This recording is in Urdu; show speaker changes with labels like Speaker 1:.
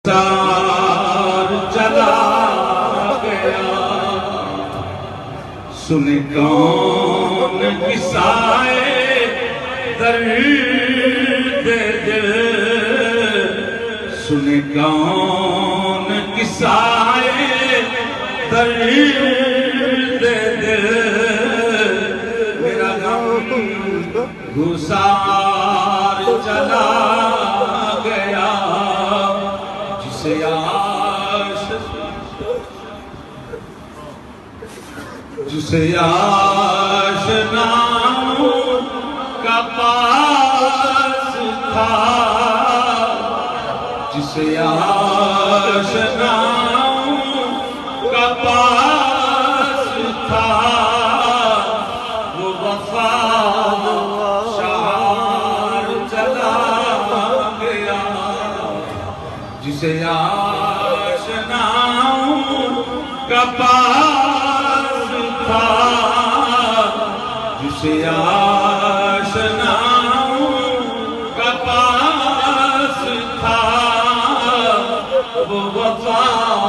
Speaker 1: تار چلا گیا سن کون قصائے درد دل سن کون قصائے درد دل میرا غم گسار چلا گیا جسے آشناؤں کا پاس تھا جسے آشناؤں کا پاس تھا وہ وفا شعار چلا گیا جسے آشناؤں کا پاس تھا جسے آشناؤں کا پاس تھا وہ وفا